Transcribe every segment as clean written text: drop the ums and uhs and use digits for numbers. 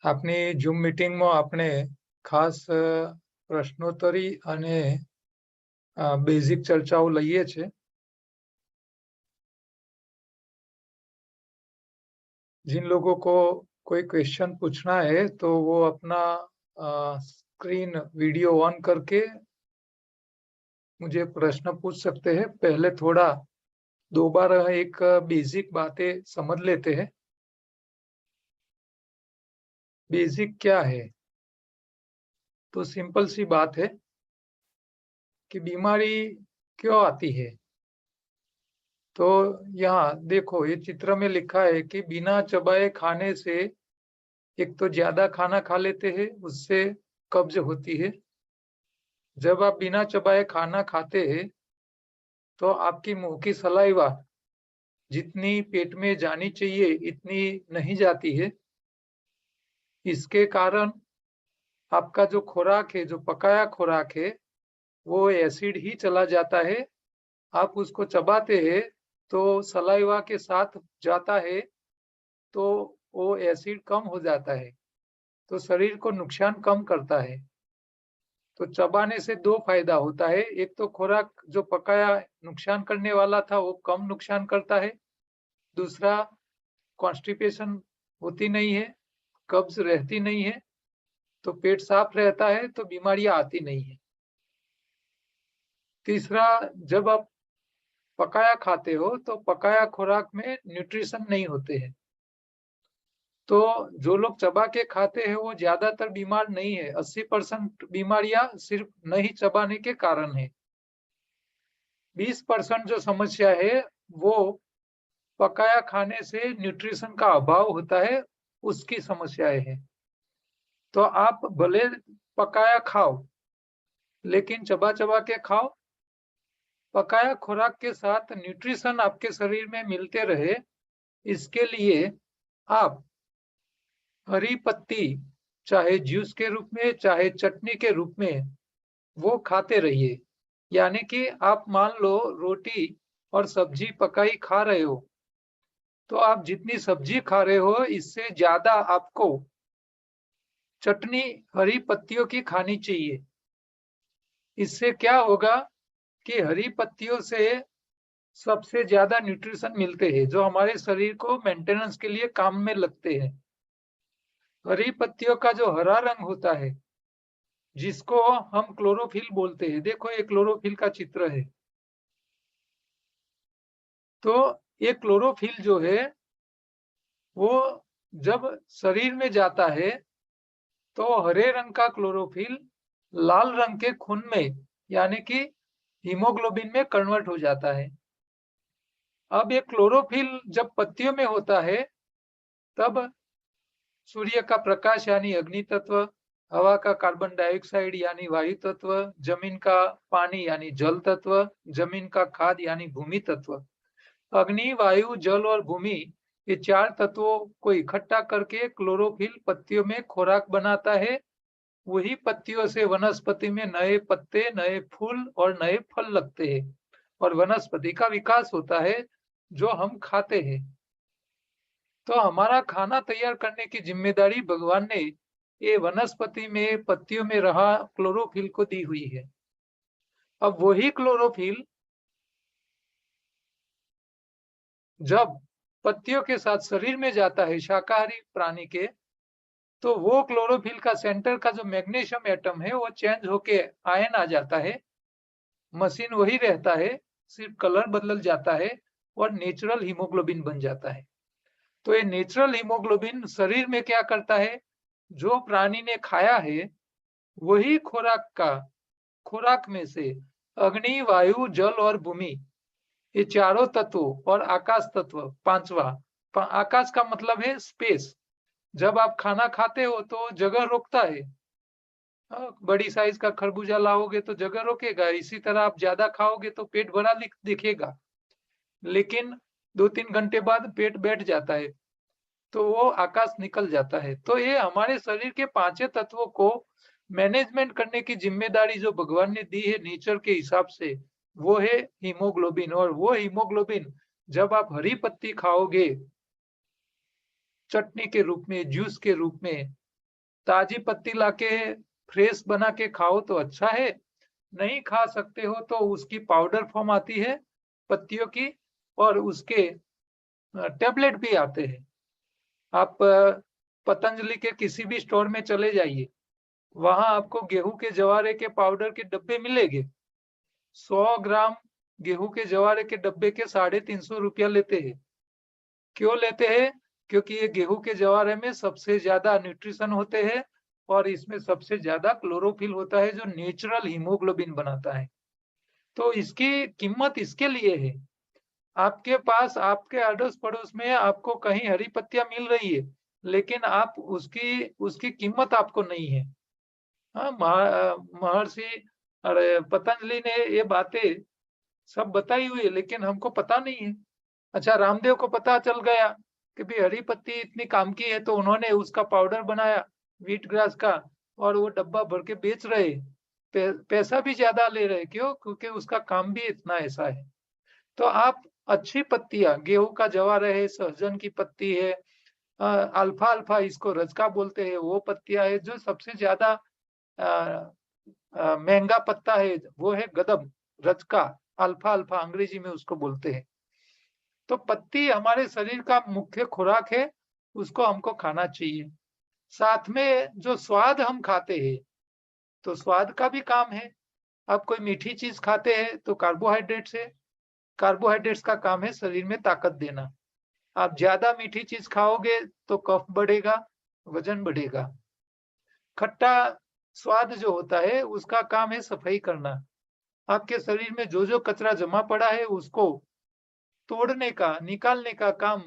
આપની ઝૂમ મીટિંગમાં આપણે ખાસ પ્રશ્નોત્તરી અને બેઝિક ચર્ચાઓ લઈએ છીએ। जिन लोगों को कोई क्वेश्चन पूछना है तो वो अपना स्क्रीन वीडियो ऑन करके मुझे प्रश्न पूछ सकते हैं। पहले थोड़ा दो बार एक बेसिक बातें समझ लेते हैं। बेसिक क्या है? तो सिंपल सी बात है कि बीमारी क्यों आती है। तो यहाँ देखो, ये चित्र में लिखा है कि बिना चबाए खाने से एक तो ज्यादा खाना खा लेते हैं, उससे कब्ज होती है। जब आप बिना चबाए खाना खाते हैं तो आपकी मुंह की सलाइवा जितनी पेट में जानी चाहिए इतनी नहीं जाती है। इसके कारण आपका जो खुराक है, जो पकाया खुराक है, वो एसिड ही चला जाता है। आप उसको चबाते हैं तो सलाइवा के साथ जाता है तो वो एसिड कम हो जाता है, तो शरीर को नुकसान कम करता है। तो चबाने से दो फायदा होता है। एक तो खुराक जो पकाया नुकसान करने वाला था वो कम नुकसान करता है। दूसरा, कॉन्स्टिपेशन होती नहीं है, कब्ज रहती नहीं है, तो पेट साफ रहता है, तो बीमारियां आती नहीं है। तीसरा, जब आप पकाया खाते हो तो पकाया खुराक में न्यूट्रिशन नहीं होते हैं, तो जो लोग चबा के खाते हैं वो ज्यादातर बीमार नहीं है। 80% बीमारियां सिर्फ नहीं चबाने के कारण है। 20% जो समस्या है वो पकाया खाने से न्यूट्रिशन का अभाव होता है, उसकी समस्याएं हैं। तो आप भले पकाया खाओ लेकिन चबा चबा के खाओ। पकाया खुराक के साथ न्यूट्रिशन आपके शरीर में मिलते रहे, इसके लिए आप हरी पत्ती चाहे जूस के रूप में चाहे चटनी के रूप में वो खाते रहिए। यानी कि आप मान लो रोटी और सब्जी पकाई खा रहे हो, तो आप जितनी सब्जी खा रहे हो इससे ज्यादा आपको चटनी हरी पत्तियों की खानी चाहिए। इससे क्या होगा कि हरी पत्तियों से सबसे ज्यादा न्यूट्रिशन मिलते हैं जो हमारे शरीर को मेंटेनेंस के लिए काम में लगते हैं। हरी पत्तियों का जो हरा रंग होता है जिसको हम क्लोरोफिल बोलते हैं, देखो ये क्लोरोफिल का चित्र है। तो ये क्लोरोफिल जो है वो जब शरीर में जाता है तो हरे रंग का क्लोरोफिल लाल रंग के खून में यानी कि हीमोग्लोबिन में कन्वर्ट हो जाता है। अब ये क्लोरोफिल जब पत्तियों में होता है तब सूर्य का प्रकाश यानी अग्नि तत्व, हवा का कार्बन डाइऑक्साइड यानी वायु तत्व, जमीन का पानी यानी जल तत्व, जमीन का खाद यानी भूमि तत्व, अग्नि, वायु, जल और भूमि, ये चार तत्वों को इकट्ठा करके क्लोरोफिल पत्तियों में खुराक बनाता है। वही पत्तियों से वनस्पति में नए पत्ते, नए फूल और नए फल लगते हैं और वनस्पति का विकास होता है जो हम खाते हैं। तो हमारा खाना तैयार करने की जिम्मेदारी भगवान ने ये वनस्पति में पत्तियों में रहा क्लोरोफिल को दी हुई है। अब वही क्लोरोफिल जब पत्तियों के साथ शरीर में जाता है शाकाहारी प्राणी के, तो वो क्लोरोफिल का सेंटर का जो मैग्नीशियम एटम है वो चेंज होके आयन आ जाता है। मशीन वही रहता है, सिर्फ कलर बदल जाता है और नेचुरल हीमोग्लोबिन बन जाता है। तो ये नेचुरल हीमोग्लोबिन शरीर में क्या करता है, जो प्राणी ने खाया है वही खुराक में से अग्नि, वायु, जल और भूमि, ये चारों तत्व और आकाश तत्व पांचवा। आकाश का मतलब है स्पेस। जब आप खाना खाते हो तो जगह रोकता है। बड़ी साइज का खरबूजा लाओगे तो जगह रोकेगा, इसी तरह आप ज्यादा खाओगे तो पेट भरा दिखेगा, लेकिन 2-3 घंटे बाद पेट बैठ जाता है तो वो आकाश निकल जाता है। तो ये हमारे शरीर के पांचों तत्वों को मैनेजमेंट करने की जिम्मेदारी जो भगवान ने दी है नेचर के हिसाब से, वो है हीमोग्लोबिन। और वो हीमोग्लोबिन जब आप हरी पत्ती खाओगे चटनी के रूप में, जूस के रूप में, ताजी पत्ती लाके फ्रेश बना के खाओ तो अच्छा है, नहीं खा सकते हो तो उसकी पाउडर फॉर्म आती है पत्तियों की, और उसके टैबलेट भी आते हैं। आप पतंजलि के किसी भी स्टोर में चले जाइए, वहां आपको गेहूं के जवारे के पाउडर के डब्बे मिलेंगे। 100 ग्राम गेहूं के जवारे के डब्बे के 350 रुपया लेते हैं। क्यों लेते हैं? क्योंकि ये गेहूं के जवारे में सबसे ज्यादा न्यूट्रिशन होते हैं और इसमें सबसे ज्यादा क्लोरोफिल होता है जो नेचुरल हीमोग्लोबिन बनाता है। तो इसकी कीमत इसके लिए है। आपके पास आपके अड़ोस पड़ोस में आपको कहीं हरी पत्तियां मिल रही है, लेकिन आप उसकी उसकी कीमत आपको नहीं है। हाँ, महर्षि अरे पतंजलि ने ये बातें सब बताई हुई है, लेकिन हमको पता नहीं है। अच्छा, रामदेव को पता चल गया कि भी हरी पत्ती इतनी काम की है, तो उन्होंने उसका पाउडर बनाया व्हीट ग्रास का, और वो डब्बा भर के बेच रहे। पैसा भी ज्यादा ले रहे। क्यों? क्योंकि उसका काम भी इतना ऐसा है। तो आप अच्छी पत्तियां, गेहूं का जवार है, सहजन की पत्ती है, अल्फा अल्फा इसको रजका बोलते हैं, वो पत्तियां है। जो सबसे ज्यादा महंगा पत्ता है वो है गदम, रजका, अल्फा अल्फा अंग्रेजी में उसको बोलते हैं। तो पत्ती हमारे शरीर का मुख्य खुराक है, उसको हमको खाना चाहिए। साथ में जो स्वाद हम खाते हैं, तो स्वाद का भी काम है। आप कोई मीठी चीज खाते हैं तो कार्बोहाइड्रेट्स है। कार्बोहाइड्रेट्स का काम है शरीर में ताकत देना। आप ज्यादा मीठी चीज खाओगे तो कफ बढ़ेगा, वजन बढ़ेगा। खट्टा स्वाद जो होता है उसका काम है सफाई करना। आपके शरीर में जो जो कचरा जमा पड़ा है उसको तोड़ने का, निकालने का काम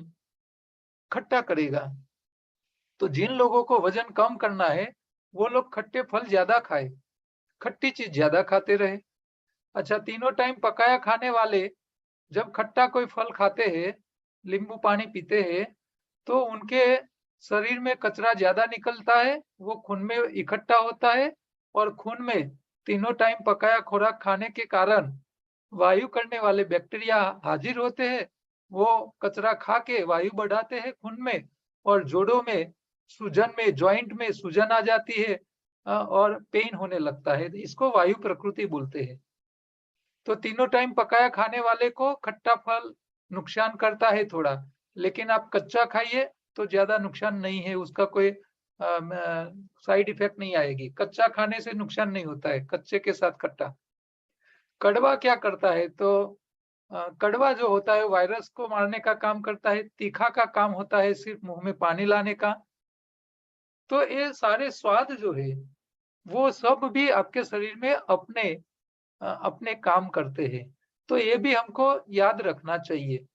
खट्टा करेगा। तो जिन लोगों को वजन कम करना है वो लोग खट्टे फल ज्यादा खाए, खट्टी चीज ज्यादा खाते रहे। अच्छा, तीनों टाइम पकाया खाने वाले जब खट्टा कोई फल खाते हैं, नींबू पानी पीते हैं, तो उनके शरीर में कचरा ज्यादा निकलता है, वो खून में इकट्ठा होता है, और खून में तीनों टाइम पकाया खुराक खाने के कारण वायु करने वाले बैक्टीरिया हाजिर होते हैं। वो कचरा खा के वायु बढ़ाते हैं खून में, और जोड़ों में सूजन में, जॉइंट में सूजन आ जाती है, और पेन होने लगता है। इसको वायु प्रकृति बोलते हैं। तो तीनों टाइम पकाया खाने वाले को खट्टा फल नुकसान करता है थोड़ा, लेकिन आप कच्चा खाइए तो ज्यादा नुकसान नहीं है, उसका कोई साइड इफेक्ट नहीं आएगी। कच्चा खाने से नुकसान नहीं होता है, कच्चे के साथ खट्टा। कड़वा क्या करता है? तो कड़वा जो होता है वायरस को मारने का काम करता है। तीखा का काम होता है सिर्फ मुंह में पानी लाने का। तो ये सारे स्वाद जो है वो सब भी आपके शरीर में अपने अपने काम करते हैं। तो ये भी हमको याद रखना चाहिए।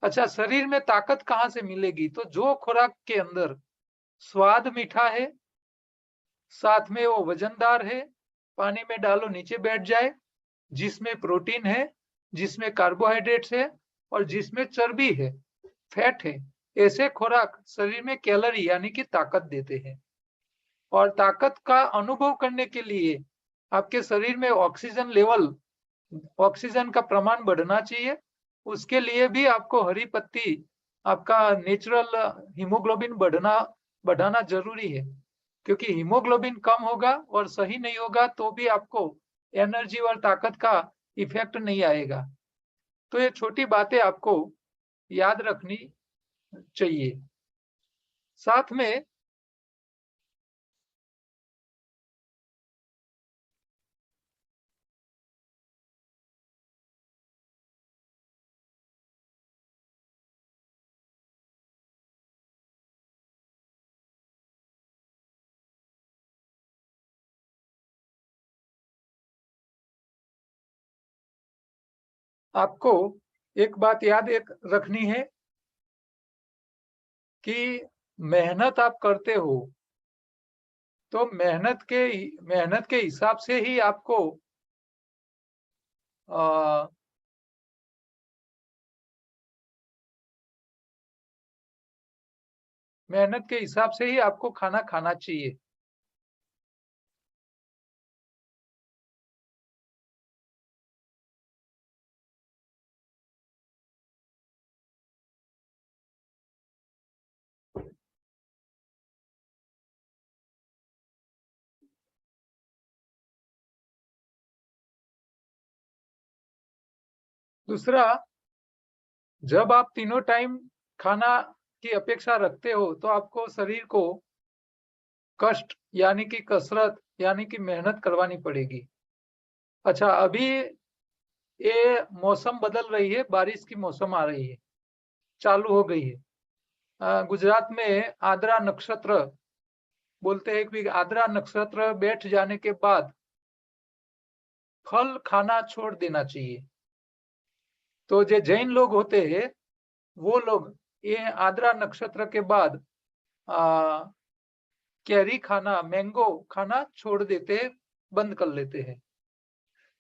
अच्छा, शरीर में ताकत कहाँ से मिलेगी? तो जो खुराक के अंदर स्वाद मीठा है, साथ में वो वजनदार है, पानी में डालो नीचे बैठ जाए, जिसमें प्रोटीन है, जिसमें कार्बोहाइड्रेट्स है, और जिसमें चर्बी है, फैट है, ऐसे खुराक शरीर में कैलोरी यानी कि ताकत देते हैं। और ताकत का अनुभव करने के लिए आपके शरीर में ऑक्सीजन लेवल, ऑक्सीजन का प्रमाण बढ़ना चाहिए। उसके लिए भी आपको हरी पत्ती, आपका नेचुरल हीमोग्लोबिन बढ़ाना जरूरी है। क्योंकि हीमोग्लोबिन कम होगा और सही नहीं होगा तो भी आपको एनर्जी और ताकत का इफेक्ट नहीं आएगा। तो ये छोटी बातें आपको याद रखनी चाहिए। साथ में आपको एक बात याद रखनी है कि मेहनत आप करते हो तो मेहनत के हिसाब से ही आपको अ, मेहनत के हिसाब से ही आपको खाना खाना चाहिए। दूसरा, जब आप तीनों टाइम खाना की अपेक्षा रखते हो तो आपको शरीर को कष्ट यानी कि कसरत यानी कि मेहनत करवानी पड़ेगी। अच्छा, अभी ये मौसम बदल रही है, बारिश की मौसम आ रही है, चालू हो गई है। गुजरात में आद्रा नक्षत्र बोलते हैं कि आद्रा नक्षत्र बैठ जाने के बाद फल खाना छोड़ देना चाहिए। तो जो जैन लोग होते हैं वो लोग ये आद्रा नक्षत्र के बाद कैरी खाना, मैंगो खाना छोड़ देते, बंद कर लेते हैं।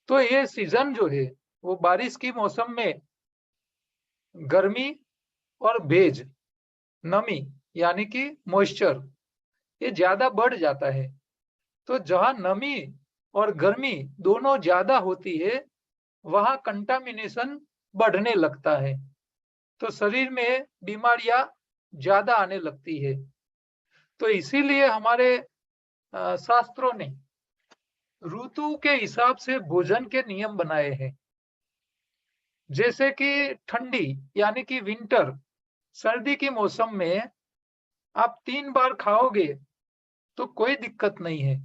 तो ये सीजन जो है वो बारिश की मौसम में गर्मी और भेज, नमी यानी कि मॉइस्चर, ये ज्यादा बढ़ जाता है। तो जहां नमी और गर्मी दोनों ज्यादा होती है वहां कंटामिनेशन बढ़ने लगता है, तो शरीर में बीमारियां ज्यादा आने लगती है। तो इसीलिए हमारे शास्त्रों ने ऋतु के हिसाब से भोजन के नियम बनाए हैं। जैसे कि ठंडी यानी कि विंटर, सर्दी की मौसम में आप 3 बार खाओगे तो कोई दिक्कत नहीं है,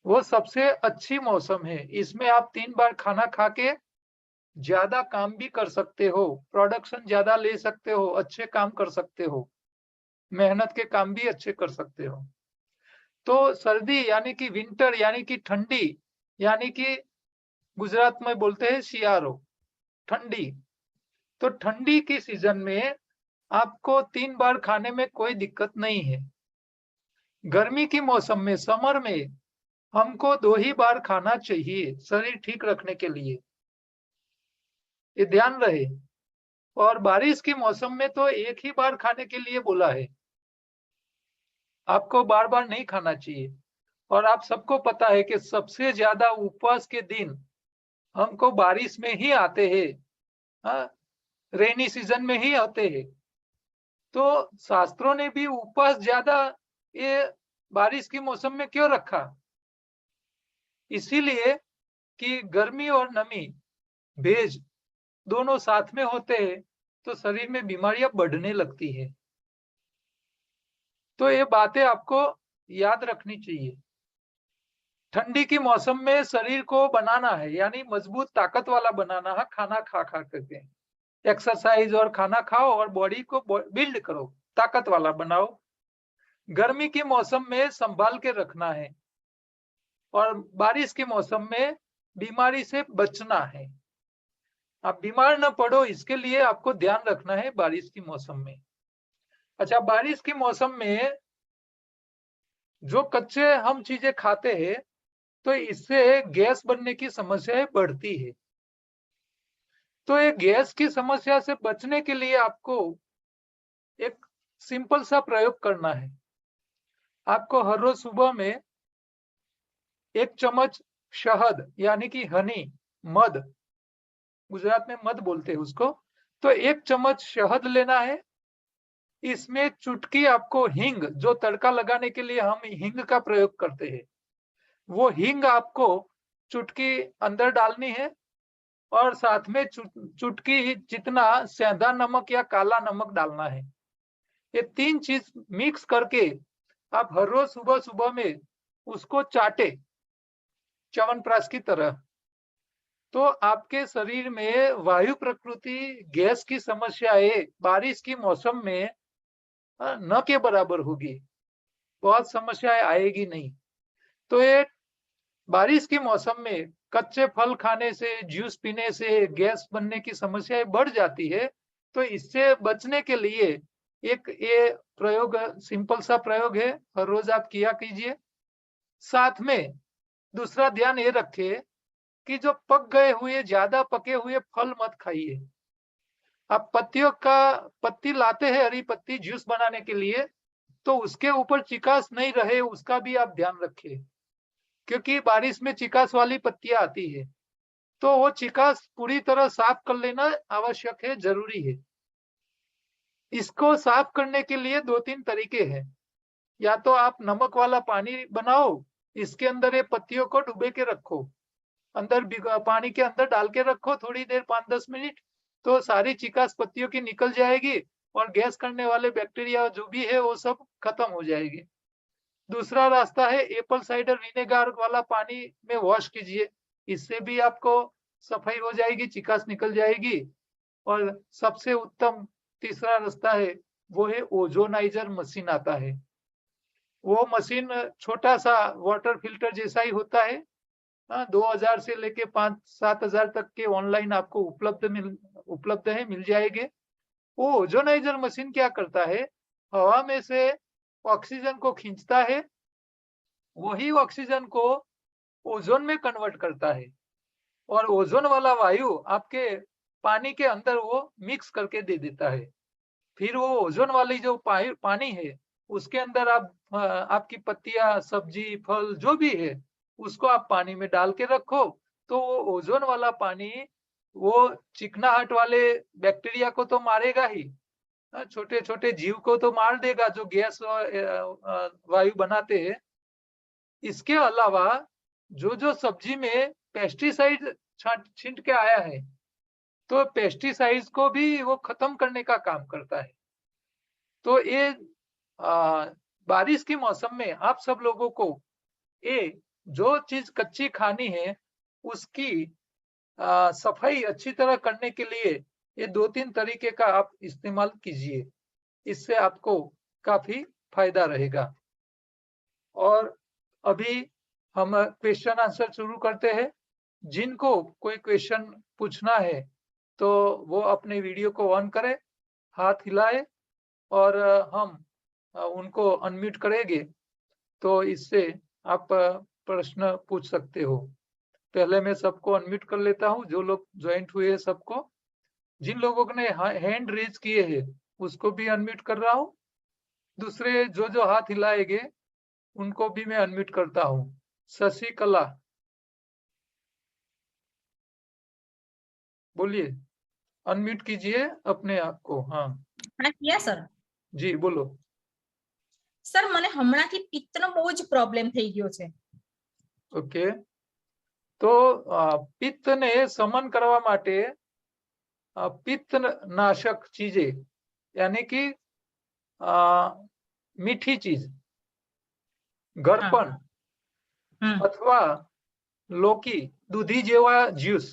वो सबसे अच्छी मौसम है। इसमें आप 3 बार खाना खा के ज्यादा काम भी कर सकते हो, प्रोडक्शन ज्यादा ले सकते हो, अच्छे काम कर सकते हो, मेहनत के काम भी अच्छे कर सकते हो। तो सर्दी यानी कि विंटर यानी कि ठंडी, यानी कि गुजरात में बोलते हैं सियारो, ठंडी। तो ठंडी की सीजन में आपको 3 बार खाने में कोई दिक्कत नहीं है। गर्मी की मौसम में, समर में, हमको 2 ही बार खाना चाहिए शरीर ठीक रखने के लिए, ये ध्यान रहे। और बारिश की मौसम में तो 1 ही बार खाने के लिए बोला है, आपको बार बार नहीं खाना चाहिए। और आप सबको पता है कि सबसे ज्यादा उपवास के दिन हमको बारिश में ही आते हैं, रेनी सीजन में ही आते हैं। तो शास्त्रों ने भी उपवास ज्यादा ये बारिश की मौसम में क्यों रखा? इसीलिए कि गर्मी और नमी, भेज दोनों साथ में होते हैं तो शरीर में बीमारियां बढ़ने लगती है। तो ये बातें आपको याद रखनी चाहिए। ठंडी की मौसम में शरीर को बनाना है, यानी मजबूत ताकत वाला बनाना है, खाना खा खा करके एक्सरसाइज और खाना खाओ और बॉडी को बिल्ड करो, ताकत वाला बनाओ। गर्मी के मौसम में संभाल के रखना है और बारिश के मौसम में बीमारी से बचना है। आप बीमार न पड़ो इसके लिए आपको ध्यान रखना है बारिश के मौसम में। अच्छा, बारिश के मौसम में जो कच्चे हम चीजें खाते हैं तो इससे गैस बनने की समस्याएं बढ़ती है। तो ये गैस की समस्या से बचने के लिए आपको एक सिंपल सा प्रयोग करना है। आपको हर रोज सुबह में 1 चम्मच शहद यानी कि हनी, मध, गुजरात में मध बोलते हैं उसको, तो 1 चम्मच शहद लेना है। इसमें चुटकी आपको हींग, जो तड़का लगाने के लिए हम हींग का प्रयोग करते हैं, वो हींग आपको चुटकी अंदर डालनी है। और साथ में चुटकी जितना सेंधा नमक या काला नमक डालना है। ये 3 चीज मिक्स करके आप हर रोज सुबह सुबह में उसको चाटे, च्यवनप्राश की तरह। तो आपके शरीर में वायु प्रकृति, गैस की समस्याएं बारिश की मौसम में न के बराबर होगी, बहुत समस्याएं आएगी नहीं। तो ये बारिश के मौसम में कच्चे फल खाने से, जूस पीने से गैस बनने की समस्याएं बढ़ जाती है। तो इससे बचने के लिए एक ये प्रयोग, सिंपल सा प्रयोग है, हर रोज आप किया कीजिए। साथ में दूसरा ध्यान ये रखिए कि जो पक गए हुए, ज्यादा पके हुए फल मत खाइए। आप पत्ती लाते हैं, हरी पत्ती जूस बनाने के लिए, तो उसके ऊपर चिकास नहीं रहे उसका भी आप ध्यान रखिए, क्योंकि बारिश में चिकास वाली पत्तियां आती है। तो वो चिकास पूरी तरह साफ कर लेना आवश्यक है, जरूरी है। इसको साफ करने के लिए 2-3 तरीके हैं। या तो आप नमक वाला पानी बनाओ, इसके अंदर ये पत्तियों को डुबे के रखो अंदर पानी के अंदर डाल के रखो थोड़ी देर 5-10 मिनट, तो सारी चिकास पत्तियों की निकल जाएगी और गैस करने वाले बैक्टीरिया जो भी है वो सब खत्म हो जाएगी। दूसरा रास्ता है एप्पल साइडर विनेगर वाला पानी में वॉश कीजिए, इससे भी आपको सफाई हो जाएगी, चिकास निकल जाएगी। और सबसे उत्तम तीसरा रास्ता है वो है ओजोनाइजर मशीन आता है। वो मशीन छोटा सा वाटर फिल्टर जैसा ही होता है। 2000 से लेके 5-7 हजार तक के ऑनलाइन आपको उपलब्ध है, मिल जाएंगे। वो ओजोनाइजर मशीन क्या करता है, हवा में से ऑक्सीजन को खींचता है, वही ऑक्सीजन को ओजोन में कन्वर्ट करता है और ओजोन वाला वायु आपके पानी के अंदर वो मिक्स करके दे देता है। फिर वो ओजोन वाली जो पानी है उसके अंदर आपकी पत्तियां, सब्जी, फल जो भी है उसको आप पानी में डाल के रखो, तो वो ओजोन वाला पानी वो चिकनाहट वाले बैक्टीरिया को तो मारेगा ही, छोटे छोटे जीव को तो मार देगा जो गैस वायु बनाते हैं। इसके अलावा जो जो सब्जी में पेस्टिसाइड छींट के आया है, तो पेस्टिसाइड्स को भी वो खत्म करने का काम करता है। तो ये बारिश के मौसम में आप सब लोगों को ये जो चीज कच्ची खानी है उसकी सफाई अच्छी तरह करने के लिए ये 2-3 तरीके का आप इस्तेमाल कीजिए, इससे आपको काफी फायदा रहेगा। और अभी हम क्वेश्चन आंसर शुरू करते हैं। जिनको कोई क्वेश्चन पूछना है तो वो अपने वीडियो को ऑन करें, हाथ हिलाए और हम उनको अनम्यूट करेंगे, तो इससे आप प्रश्न पूछ सकते हो। पहले मैं सबको अनम्यूट कर लेता हूं, जो लोग ज्वाइंट हुए हैं सबको। जिन लोगों ने हैंड रेज किए हैं उसको भी अनम्यूट कर रहा हूं। दूसरे जो जो हाथ हिलाएंगे उनको भी मैं अनम्यूट करता हूं। शशिकला, बोलिए, अनम्यूट कीजिए अपने आप को। हाँ हाँ किया सर। जी बोलो। સર મને હમણાંથી પિત્તનો બહુ જ પ્રોબ્લેમ થઈ ગયો છે. ઓકે, તો પિત્તને શમન કરવા માટે पित्तनाशक चीजें यानी कि मीठी चीज, गरपन अथवा लोकी, दूधी जेवा ज्यूस,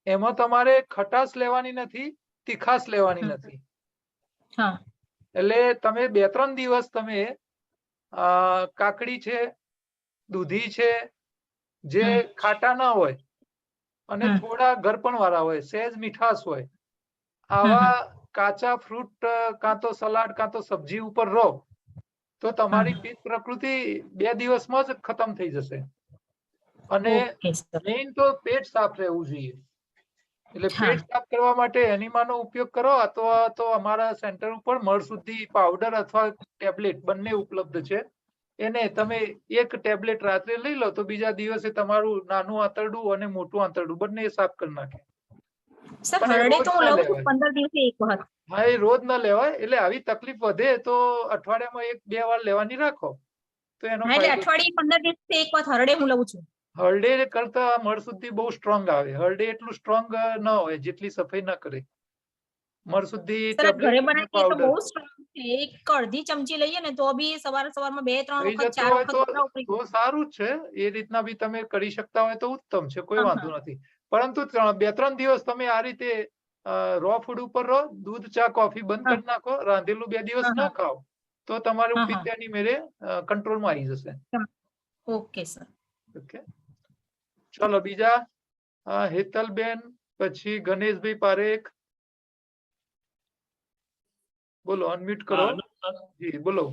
एमा तमारे खटास लेवानी नथी, तीखास लेवानी नथी। એટલે તમે 2-3 દિવસ તમે કાકડી છે, દૂધી છે, જે ખાટા ના હોય અને થોડા ગરપણ વાળા હોય, સહેજ મીઠાશ હોય, આવા કાચા ફ્રૂટ કાં તો સલાડ કાં તો સબ્જી ઉપર રહો તો તમારી પિત્ત પ્રકૃતિ 2 દિવસમાં જ ખતમ થઈ જશે। અને મેઇન તો પેટ સાફ રહેવું જોઈએ, એટલે પેટ સાફ કરવા માટે એનિમાનો ઉપયોગ કરો અથવા તો અમારા સેન્ટર ઉપર મળશુદ્ધિ પાવડર અથવા ટેબ્લેટ બંને ઉપલબ્ધ છે। એને તમે એક ટેબ્લેટ રાત્રે લઈ લો તો બીજા દિવસે તમારું નાનું આંતરડું અને મોટું આંતરડું બંને સાફ કરી નાખે। સર હરડે તો હું લઉં છું 15 દિવસે એક વખત। હા, એ રોજ ન લેવાય, એટલે આવી તકલીફ વધે તો અઠવાડિયામાં 1-2 વાર લેવાની રાખો તો એનો એટલે અઠવાડિયે 15 દિવસે એક વખત હરડે હું લઉં છું। હરડે કરતા મળશુદ્ધિ બહુ સ્ટ્રોંગ આવે, હરડે એટલું સ્ટ્રોંગ ન હોય જેટલી સફાઈ ન કરે। મળશુદ્ધિ ઘરે બનાવીએ તો બહુ સ્ટ્રોંગ છે, એક અડધી ચમચી લઈએ ને તો બી સવારમાં 2-3 વખત 4 વખત તો સારું છે। એ રીતના બી તમે કરી શકતા હોય તો ઉત્તમ છે, કોઈ વાંધો નથી। પરંતુ 2-3 દિવસ તમે આ રીતે રો ફૂડ ઉપર રહો, दूध चा कॉफी बंद कर नाखो, रांधेलू 2 દિવસ न खाओ तो તમારું પિત્ત એની મેરે કંટ્રોલમાં આવી જશે। ઓકે સર, ઓકે, चलो बीजा हेतलबेन, પછી ગણેશભાઈ પારેખ, બોલો, અનમ્यूट करो जी, बोलो।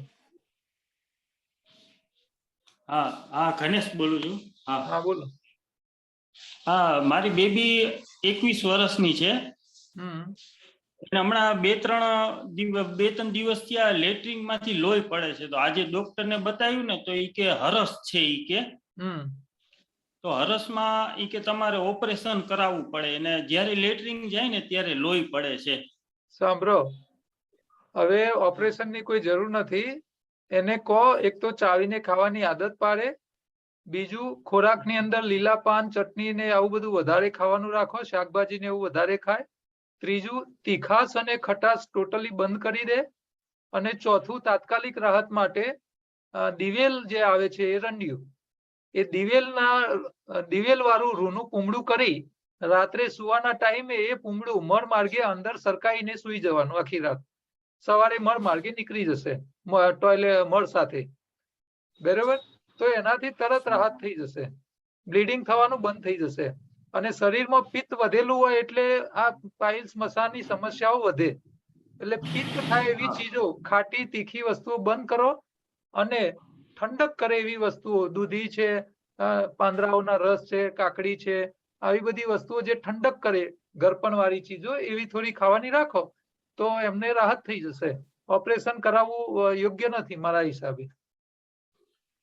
हाँ हाँ, गणेश बोलू छू। हाँ हाँ बोलो। हाँ, मारी बेबी 21 વર્ષની છે। હમણાં 2-3 દિવસ ત્યાં લેટ્રિન માંથી લોહી પડે છે, તો આજે ડોક્ટર ને બતાવ્યું ને તો ઈ કે હરસ છે, ઈ કે તો હરસમાં ઈ કે તમારે ઓપરેશન કરાવવું પડે અને જ્યારે લેટ્રિન જાય ને ત્યારે લોહી પડે છે। સાંભળો, હવે ઓપરેશન ની કોઈ જરૂર નથી, એને કહો એક તો ચાવીને ખાવાની આદત પાડે બીજું ખોરાકની અંદર લીલા પાન, ચટણી ને આવું બધું વધારે ખાવાનું રાખો, શાકભાજી ને એવું વધારે ખાય. ત્રીજું તીખાસ અને ખટાશ ટોટલી બંધ કરી દે. અને ચોથું તાત્કાલિક રાહત માટે દિવેલ જે આવે છે એરંડિયું, એ દિવેલ વાળું રૂનું પૂમડું કરી રાત્રે સુવાના ટાઈમે એ પૂમડું મળ માર્ગે અંદર સરકાઈને સુઈ જવાનું આખી રાત. સવારે મળ માર્ગે નીકળી જશે ટોયલેટ મળ સાથે, બરાબર. તો એનાથી તરત રાહત થઈ જશે, બ્લીડિંગ થવાનું બંધ થઈ જશે. અને શરીરમાં પિત્ત વધેલું હોય એટલે આ પાઇલ્સ મસાની સમસ્યાઓ વધે. એટલે પિત્ત થાય એવી ચીજો, ખાટી તીખી વસ્તુઓ બંધ કરો. અને ઠંડક કરે એવી વસ્તુઓ, દૂધી છે, પાંદડાઓના રસ છે, કાકડી છે, આવી બધી વસ્તુઓ જે ઠંડક કરે, ગરપણ વાળી ચીજો એવી થોડી ખાવાની રાખો તો એમને રાહત થઈ જશે. ઓપરેશન કરાવવું યોગ્ય નથી મારા હિસાબે.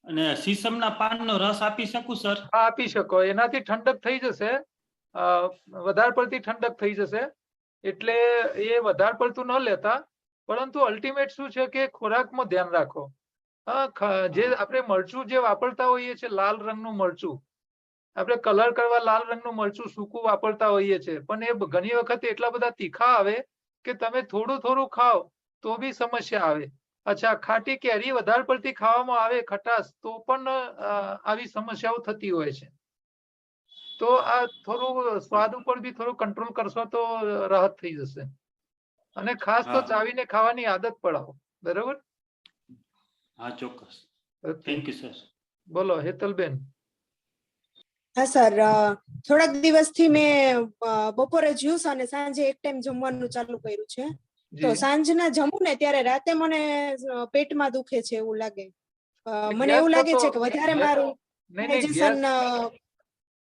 અને સીસમના પાનનો રસ આપી શકું સર? હા, આપી શકો. એનાથી ઠંડક થઈ જશે, વધારે પડતી ઠંડક થઈ જશે. એટલે એ વધારે પડતું ન લેતા, પરંતુ અલ્ટિમેટ શું છે કે ખોરાકમાં ધ્યાન રાખો. જે આપણે મરચું જે વાપરતા હોઈએ છીએ, લાલ રંગનું મરચું, આપણે કલર કરવા લાલ રંગનું મરચું સૂકું વાપરતા હોઈએ છીએ, પણ એ ઘણી વખત એટલા બધા તીખા આવે કે તમે થોડું થોડું ખાઓ તો બી સમસ્યા આવે. અચ્છા, ખાટી કેરી વધારે પડતી ખાવામાં આવે, ખટાશ, તો પણ આવી સમસ્યાઓ થતી હોય છે. તો આ થોડું સ્વાદ ઉપર બી થોડું કંટ્રોલ કરશો તો રાહત થઈ જશે. અને ખાસ તો ચાવીને ખાવાની આદત પડાવો, બરાબર? હા, ચોક્કસ. Thank you sir. બોલો હેતલબેન. હા સર, થોડાક દિવસથી મેં બપોરે જ્યુસ અને સાંજે એક ટાઈમ જમવાનું ચાલુ કર્યું છે. તો સાંજના જમું ને ત્યારે રાતે મને પેટમાં દુખે છે એવું લાગે. મને એવું લાગે છે કે વધારે મારું ડાયજેશન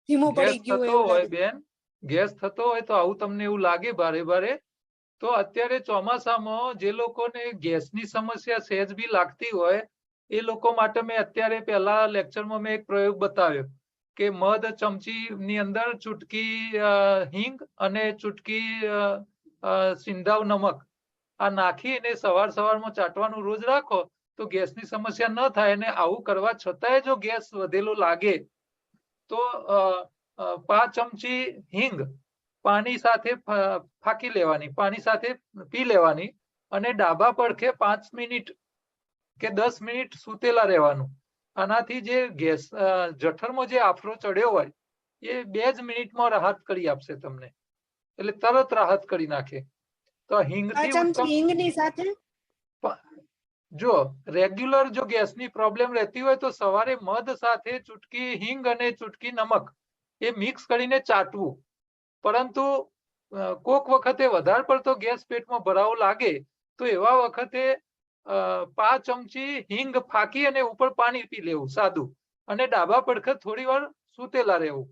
ધીમું પડી ગયું એવું લાગે. બેન, ગેસ થતો હોય તો આવું તમને એવું લાગે ભારે ભારે, તો અત્યારે ચોમાસામાં જે લોકોને ગેસની સમસ્યા સહેજ બી લાગતી હોય એ લોકો માટે મેં અત્યારે પહેલા લેક્ચરમાં મેં એક પ્રયોગ બતાવ્યો કે મધ ચમચી ની અંદર ચૂટકી હિંગ અને ચૂટકી સિંધાવ નમક આ નાખી અને સવારમાં ચાટવાનું રોજ રાખો તો ગેસની સમસ્યા ન થાય. અને આવું કરવા છતાંય જો ગેસ વધેલો લાગે તો 5 ચમચી હિંગ પાણી સાથે ફાકી લેવાની, પાણી સાથે પી લેવાની અને ડાબા પડખે 5 મિનિટ કે 10 મિનિટ સૂતેલા રહેવાનું. આનાથી જે ગેસ જઠરમાં જે આફરો ચડ્યો હોય એ 2 જ મિનિટમાં રાહત કરી આપશે તમને, એટલે તરત રાહત કરી નાખે. તો હિંગની સાથે જો રેગ્યુલર જો ગેસની પ્રોબ્લેમ રહેતી હોય તો સવારે મધ સાથે ચૂટકી હિંગ અને ચૂટકી નમક એ મિક્સ કરીને ચાટવું. પરંતુ કોક વખતે વધારે પડતો ગેસ પેટમાં ભરાવો લાગે તો એવા વખતે 5 ચમચી હિંગ ફાકી અને ઉપર પાણી પી લેવું સાદું, અને ડાબા પડખે થોડી વાર સૂતેલા રહેવું.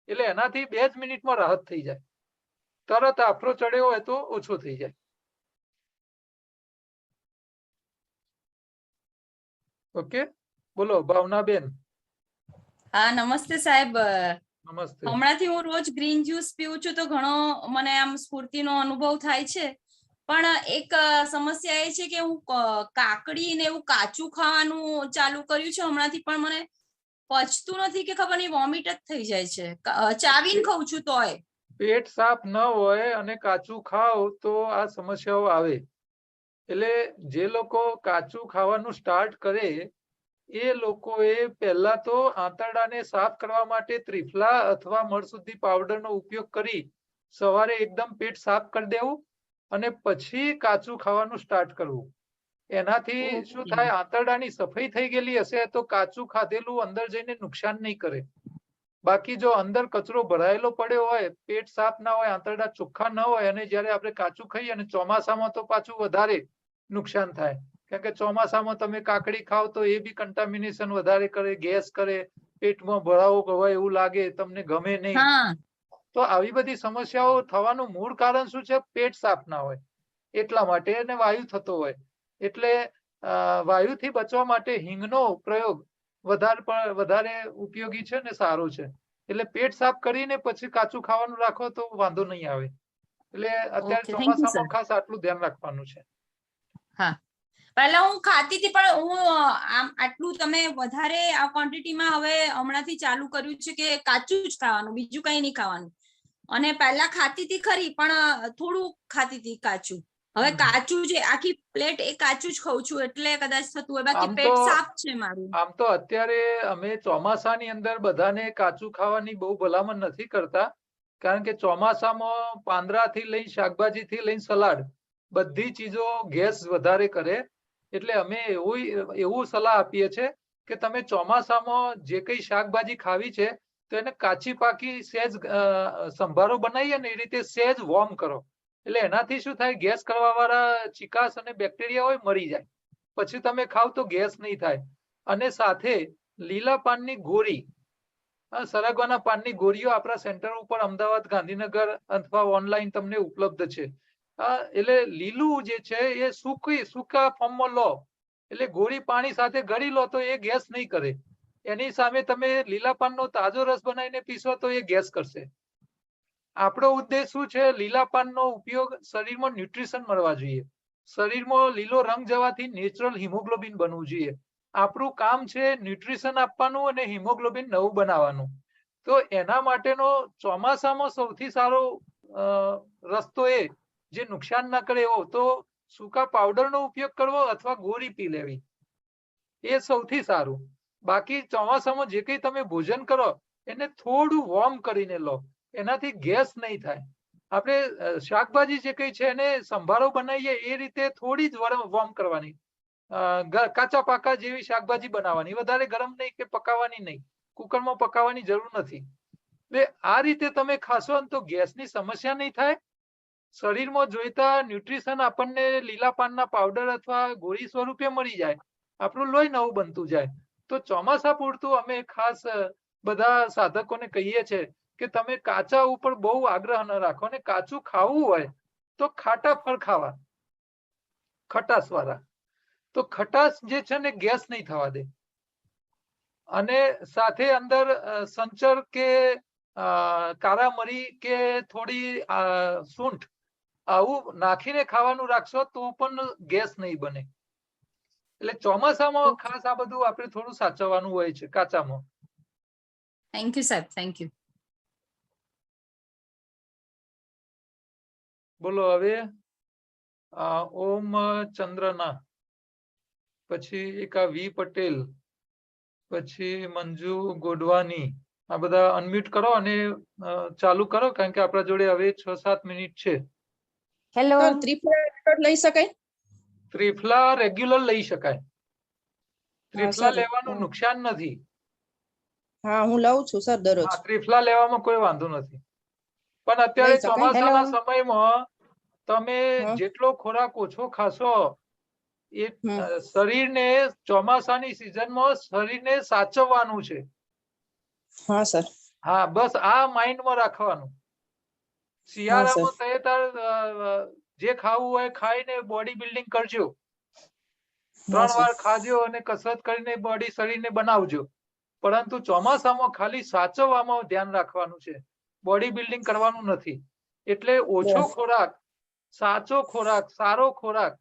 એટલે એનાથી 2 જ મિનિટમાં રાહત થઈ જાય. તરત આફરો ચડ્યો હોય તો ઓછો થઈ જાય. ઓકે, બોલો ભાવનાબેન. હા, નમસ્તે સાહેબ. નમસ્તે. હમણાંથી હું રોજ ગ્રીન જ્યુસ પીવું છું તો ઘણો મને આમ સ્ફૂર્તિનો અનુભવ થાય છે. પણ એક સમસ્યા એ છે કે હું કાકડી ને એવું કાચું ખાવાનું ચાલુ કર્યું છે હમણાંથી, પણ મને પચતું નથી કે ખબર નહીં, વોમિટ જ થઈ જાય છે. ચાવીને ખાઉં છું તોય. પેટ સાફ ન હોય અને કાચું ખાવ તો આ સમસ્યાઓ આવે. એટલે જે લોકો કાચું ખાવાનું સ્ટાર્ટ કરે એ લોકોએ પહેલા તો આંતરડાને સાફ કરવા માટે ત્રિફલા અથવા મળશુદ્ધિ પાવડરનો ઉપયોગ કરી સવારે એકદમ પેટ સાફ કરી દેવું અને પછી કાચું ખાવાનું સ્ટાર્ટ કરવું. એનાથી શું થાય, આંતરડાની સફાઈ થઈ ગયેલી હશે તો કાચું ખાધેલું અંદર જઈને નુકસાન નહીં કરે. બાકી જો અંદર કચરો ભરાયેલો પડ્યો હોય, પેટ સાફ ના હોય, આંતરડા ચોખ્ખા ન હોય અને જયારે આપણે કાચું ખાઈએ, અને ચોમાસામાં તો પાછું વધારે નુકસાન થાય, કારણ કે ચોમાસામાં તમે કાકડી ખાવ તો એ બી કન્ટામિનેશન વધારે કરે, ગેસ કરે, પેટમાં ભરાવો હોય એવું લાગે, તમને ગમે નહીં. તો આવી બધી સમસ્યાઓ થવાનું મૂળ કારણ શું છે? પેટ સાફ ના હોય એટલા માટે, અને વાયુ થતો હોય. એટલે વાયુથી બચવા માટે હિંગનો પ્રયોગ વધારે ઉપયોગી છે ને સારો છે. એટલે પેટ સાફ કરીને પછી કાચું ખાવાનું રાખો તો વાંધો નહીં આવે. એટલે અત્યારે ચોમાસામાં ખાસ આટલું ધ્યાન રાખવાનું છે. હા, પહેલા હું ખાતી હતી પણ હું આમ આટલું તમે વધારે આ ક્વોન્ટિટીમાં હવે હમણાંથી ચાલુ કર્યું છે કે કાચું જ ખાવાનું, બીજું કઈ નહીં ખાવાનું. અને પહેલા ખાતી હતી ખરી પણ થોડું ખાતી હતી કાચું. હવે કાચું જે આખી પ્લેટ એ કાચું જ ખાઉં છું એટલે કદાચ થતું હોય, બાકી પેટ સાફ છે મારું. આમ તો અત્યારે અમે ચોમાસાની અંદર બધાને કાચું ખાવાની બહુ ભલામણ નથી કરતા, કારણ કે ચોમાસામાં પાંદડાથી લઈને શાકભાજીથી લઈને સલાડ બધી ચીજો ગેસ વધારે કરે. એટલે અમે એવું સલાહ આપીએ છીએ કે તમે ચોમાસામાં જે કઈ શાકભાજી ખાવી છે તો એને કાચી પાકી સહેજ સંભારો બનાવીએ ને એ રીતે સહેજ વોર્મ કરો, એટલે એનાથી શું થાય, ગેસ કરવા વાળા ચિકાસ અને બેક્ટેરિયા હોય મરી જાય, પછી તમે ખાવ તો ગેસ નહીં થાય. અને સાથે લીલા પાનની ગોળી, સરગવાના પાનની ગોળીઓ આપણા સેન્ટર ઉપર અમદાવાદ, ગાંધીનગર અથવા ઓનલાઈન તમને ઉપલબ્ધ છે. એટલે લીલું જે છે એ સૂકા ફોર્મમાં લો, એટલે ગોળી પાણી સાથે ગળી લો તો એ ગેસ નહીં કરે. એની સામે તમે લીલા પાનનો તાજો રસ બનાવીને પીશો તો એ ગેસ કરશે. આપણો ઉદ્દેશ શું છે, લીલા પાનનો ઉપયોગ શરીરમાં ન્યુટ્રિશન મળવા જોઈએ. શરીરમાં લીલો રંગ જવાથી નેચરલ હિમોગ્લોબિન બનવું જોઈએ. આપણું કામ છે ન્યુટ્રિશન આપવાનું અને હિમોગ્લોબિન નવું બનાવવાનું. તો એના માટેનો ચોમાસામાં સૌથી સારો રસ્તો એ જે નુકસાન ના કરે એવો તો સૂકા પાવડરનો ઉપયોગ કરવો અથવા ગોળી પી લેવી, એ સૌથી સારું. બાકી ચોમાસામાં જે કંઈ તમે ભોજન કરો એને થોડું વોર્મ કરીને લો, એનાથી ગેસ નહીં થાય. આપણે શાકભાજી જે કઈ છે એને સંભારો બનાવીએ એ રીતે થોડી જ વોર્મ કરવાની, કાચા પાકા જેવી શાકભાજી બનાવવાની, વધારે ગરમ નહીં કે પકાવવાની નહીં, કુકરમાં પકાવવાની જરૂર નથી. એટલે આ રીતે તમે ખાશો ને તો ગેસની સમસ્યા નહીં થાય. શરીરમાં જોઈતા ન્યુટ્રિશન આપણને લીલા પાનના પાવડર અથવા ગોળી સ્વરૂપે મળી જાય, આપણું લોહી નવું બનતું જાય. તો ચોમાસા પૂરતું અમે ખાસ બધા સાધકોને કહીએ છીએ કે તમે કાચા ઉપર બહુ આગ્રહ ન રાખો, ને કાચું ખાવું હોય તો ખાટા ફળ ખાવા, ખટાશ વાળા. તો ખટાશ જે છે ને ગેસ નહીં થવા દે. અને સાથે અંદર સંચર કે કાળા મરી કે થોડી સૂંઠ આવું નાખીને ખાવાનું રાખશો તો પણ ગેસ નહીં બને. એટલે ચોમાસામાં ખાસ આ બધું આપણે થોડું સાચવવાનું હોય છે કાચામાં. થેન્ક યુ સાહેબ, થેન્ક યુ. બોલો હવે ઓમ ચંદ્રના, પછી એક આ વી પટેલ, પછી મંજુ ગોડવાની, આ બધા અનમ્યુટ કરો અને ચાલુ કરો, કારણ કે આપણા જોડે હવે 6-7 મિનિટ છે. હેલો, ત્રિફલા લઈ શકાય? ત્રિફલા રેગ્યુલર લઈ શકાય, ત્રિફલા લેવાનું નુકસાન નથી. હા, હું લઉં છું સર દરરોજ. ત્રિફલા લેવામાં કોઈ વાંધો નથી, પણ અત્યારે ચોમાસાના સમયમાં તમે જેટલો ખોરાક ઓછો ખાશો એ શરીરને ચોમાસાની સિઝનમાં શરીરને સાચવવાનું છે. હા સર. હા, બસ આ માઇન્ડમાં રાખવાનું. શિયાળામાં જે ખાવું હોય ખાઈને બોડી બિલ્ડિંગ કરજો, 3 વાર ખાજો અને કસરત કરીને બોડી શરીરને બનાવજો. પરંતુ ચોમાસામાં ખાલી સાચવવામાં ધ્યાન રાખવાનું છે, બોડી બિલ્ડિંગ કરવાનું નથી. એટલે ઓછો ખોરાક, સાચો ખોરાક, સારો ખોરાક,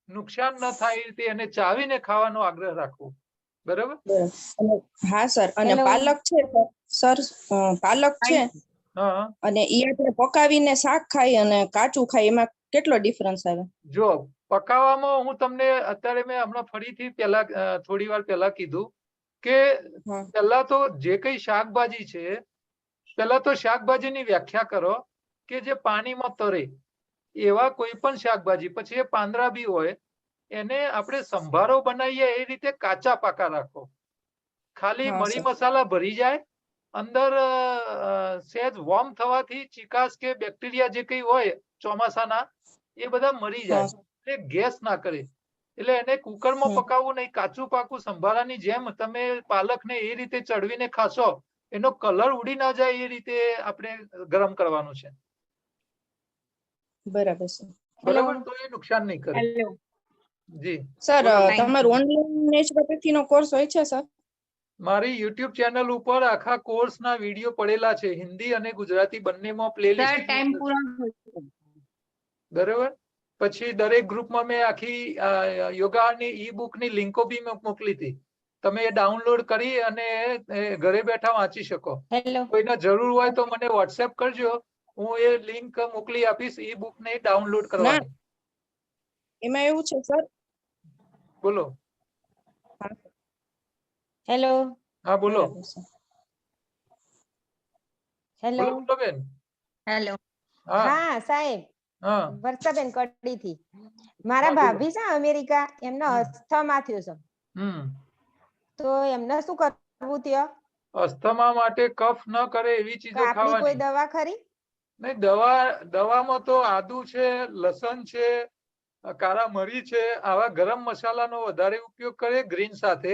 નુકસાન ન થાય રીતે એને ચાવીને ખાવાનો આગ્રહ રાખવો. બરાબર? હા સર. અને પાલક છે સર, પાલક છે અને ઈ આપણે પકાવીને શાક ખાઈ અને કાચું ખાઈ, એમાં કેટલો ડિફરન્સ આવે? જો પકાવવામાં હું તમને અત્યારે મેં હમણાં ફરીથી થોડી વાર પહેલા કીધું કે પહેલા તો જે કઈ શાકભાજી છે, પહેલા તો શાકભાજીની વ્યાખ્યા કરો કે જે પાણીમાં તરે એવા કોઈ પણ શાકભાજી, પછી એ પાંદડા બી હોય, એને આપણે સંભારો બનાવીએ એ રીતે કાચા પાકા રાખો. ખાલી મરી મસાલા ભરી જાય, અંદર સહેજ વોર્મ થવાથી ચિકાસ કે બેક્ટેરિયા જે કઈ હોય ચોમાસાના એ બધા મરી જાય, એટલે ગેસ ના કરે. એટલે એને કુકરમાં પકાવવું નહીં, કાચું પાકું સંભારાની જેમ તમે પાલકને એ રીતે ચડવીને ખાશો, એનો કલર ઉડી ના જાય એ રીતે આપણે ગરમ કરવાનું છે. બરાબર છે. બરાબર, તો એ નુકસાન નહીં કરે. જી સર, તમારો ઓનલાઈન નેચરોપેથીનો કોર્સ હોય છે સર? મારી YouTube ચેનલ ઉપર આખા કોર્સના વિડિયો પડેલા છે, હિન્દી અને ગુજરાતી બંનેમાં પ્લેલિસ્ટ. બરાબર, પછી દરેક ગ્રુપમાં મેં આખી યોગાની ઈ બુકની લિંકો બી મેં મોકલી હતી. તમે એ ડાઉનલોડ કરી અને ઘરે બેઠા વાંચી શકો. કોઈને જરૂર હોય તો મને વોટ્સએપ કરજો, હું એ લિંક મોકલી આપીશ ઈ બુક ને ડાઉનલોડ કરવાની. એમાં એવું છે સર. બોલો. હેલો. હા બોલો. હેલો બોલો બેન. હેલો. હા સાહેબ, વર્ષાબેન કડી થી. મારા ભાભી છે અમેરિકા, એમનો અસ્થમા થયો છે. તો એમને શું કરવું ત્યાં? અસ્થમા માટે કફ ન કરે એવી ચીજો ખાવાની. કોઈ દવા ખરી? નહીં, દવામાં તો આદુ છે, લસણ છે, કાળા મરી છે, આવા ગરમ મસાલાનો વધારે ઉપયોગ કરે ગ્રીન સાથે.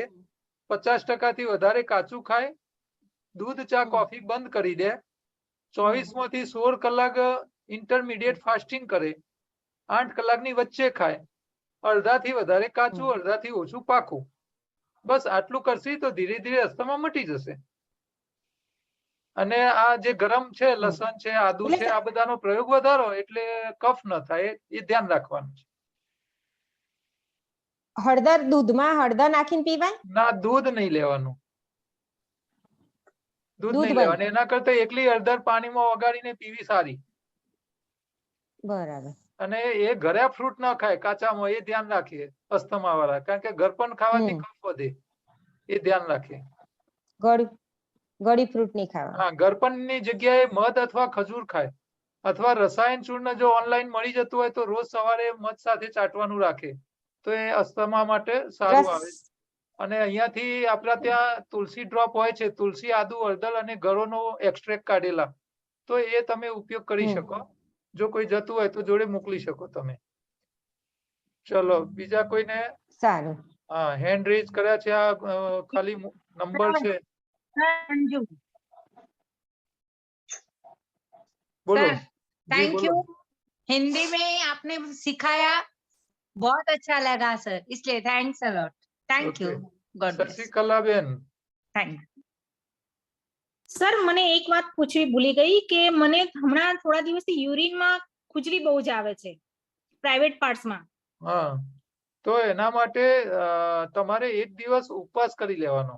50% થી વધારે કાચું ખાય, દૂધ ચા કોફી બંધ કરી દે, 24 માંથી 16 કલાક ઇન્ટરમીડિયેટ ફાસ્ટિંગ કરે, 8 કલાકની વચ્ચે ખાય, અડધાથી વધારે કાચું, અડધાથી ઓછું પાકું. બસ આટલું કરશી તો ધીરે ધીરે અસ્થમા મટી જશે. અને આ જે ગરમ છે, લસણ છે, આદુ છે, આ બધાનો પ્રયોગ વધારો એટલે કફ ન થાય, એ ધ્યાન રાખવાનું છે. હળદર, દૂધમાં હળદર નાખીને પીવાય? ના, દૂધ નહીં લેવાનું. દૂધ નહીં લેવાનું. એના કરતા એકલી હળદર પાણીમાં ઓગાળીને પીવી સારી. બરાબર. અને એ ઘરે ફ્રૂટ ના ખાય કાચામાં, એ ધ્યાન રાખીએ અસ્થમા વાળા, કારણ કે ઘરપણ ખાવાથી કફ વધે, એ ધ્યાન રાખીએ. ગળી ફ્રૂટ નહીં ખાવા. હા, ઘરપણની જગ્યાએ મધ અથવા ખજૂર ખાય, અથવા રસાયણ ચૂર્ણ જો ઓનલાઈન મળી જતું હોય તો રોજ સવારે મધ સાથે ચાટવાનું રાખે, તો એ અસ્થમા માટે સારું આવે. અને અહીંયાથી આપણા ત્યાં તુલસી ડ્રોપ હોય છે, તુલસી, આદુ, હળદર અને ગળોનો એક્સ્ટ્રેક્ટ કાઢેલા, તો એ તમે ઉપયોગ કરી શકો. જો કોઈ જતું હોય તો જોડે મોકલી શકો તમે. ચલો, બીજા કોઈને? સારું. હા, હેન્ડ રેઝ કર્યા છે, આ ખાલી નંબર છે. बोलो। थैंक यू, हिंदी में आपने सिखाया, बहुत अच्छा लगा सर, इसलिए thanks a lot. Thank you. God bless. Shashikalaben. Thank sir, મને એક વાત પૂછવી ભૂલી ગઈ કે મને હમણાં થોડા દિવસથી યુરિનમાં ખુજલી બહુ જ આવે છે પ્રાઇવેટ પાર્ટ્સમાં. હા, તો એના માટે તમારે એક દિવસ ઉપવાસ કરી લેવાનો,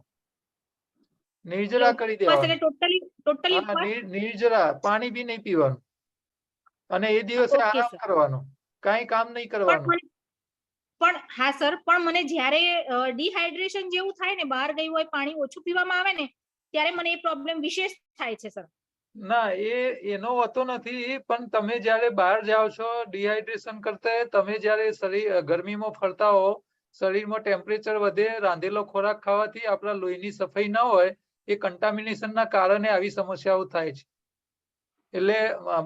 નિર્જરા કરી દેવાનો. ટોટલી નિર્જરા, પાણી બી નહીં પીવાનું, અને એ દિવસે આરામ કરવાનો, કાંઈ કામ નહીં કરવાનું. પણ હા સર, પણ મને જ્યારે ડિહાઇડ્રેશન જેવું થાય ને, બહાર ગયું હોય, પાણી ઓછું પીવામાં આવે ને, ત્યારે મને એ પ્રોબ્લેમ વિશેષ થાય છે સર. ના, એનો હોતો નથી, પણ તમે જ્યારે બહાર જાઓ છો ડિહાઇડ્રેશન કરતા, તમે જ્યારે શરીર ગરમીમાં ફરતા હો, શરીરમાં ટેમ્પરેચર વધે, રાંધેલો ખોરાક ખાવાથી આપણા લોહીની સફાઈ ન હોય, એ કન્ટામિનેશનના કારણે આવી સમસ્યાઓ થાય છે. એટલે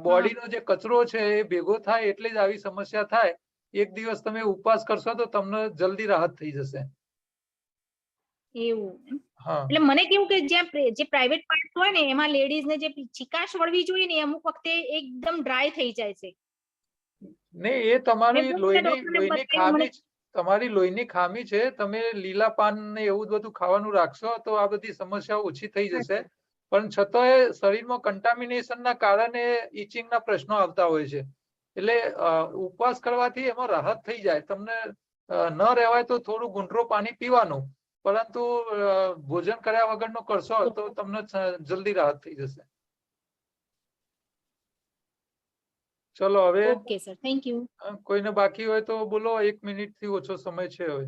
બોડીનો જે કચરો છે એ ભેગો થાય એટલે જ આવી સમસ્યા થાય. એક દિવસ તમે ઉપવાસ કરશો તો તમને જલ્દી રાહત થઈ જશે. એવું? એટલે મને કેવું કે જ્યાં જે પ્રાઇવેટ પાર્ટ હોય ને, એમાં લેડીઝ ને જે ચિકાશ વળવી જોઈએ ને, અમુક વખતે એકદમ ડ્રાય થઈ જાય છે. નહીં, એ તમારી લોહીની ખામી, તમારી લોહીની ખામી છે. તમે લીલા પાન ને એવું બધું ખાવાનું રાખશો તો આ બધી સમસ્યાઓ ઓછી થઈ જશે. પણ છતાંય શરીરમાં કન્ટામિનેશનના કારણે ઇચિંગના પ્રશ્નો આવતા હોય છે. એટલે ઉપવાસ કરવાથી એમાં રાહત થઈ જાય. તમને ન રહેવાય તો થોડું ગુંઠરો પાણી પીવાનું, પરંતુ ભોજન કર્યા વગરનો કરશો તો તમને જલ્દી રાહત થઈ જશે. ચલો હવે. Okay sir, thank you. કોઈને બાકી હોય તો બોલો, 1 મિનિટથી ઓછો સમય છે હવે.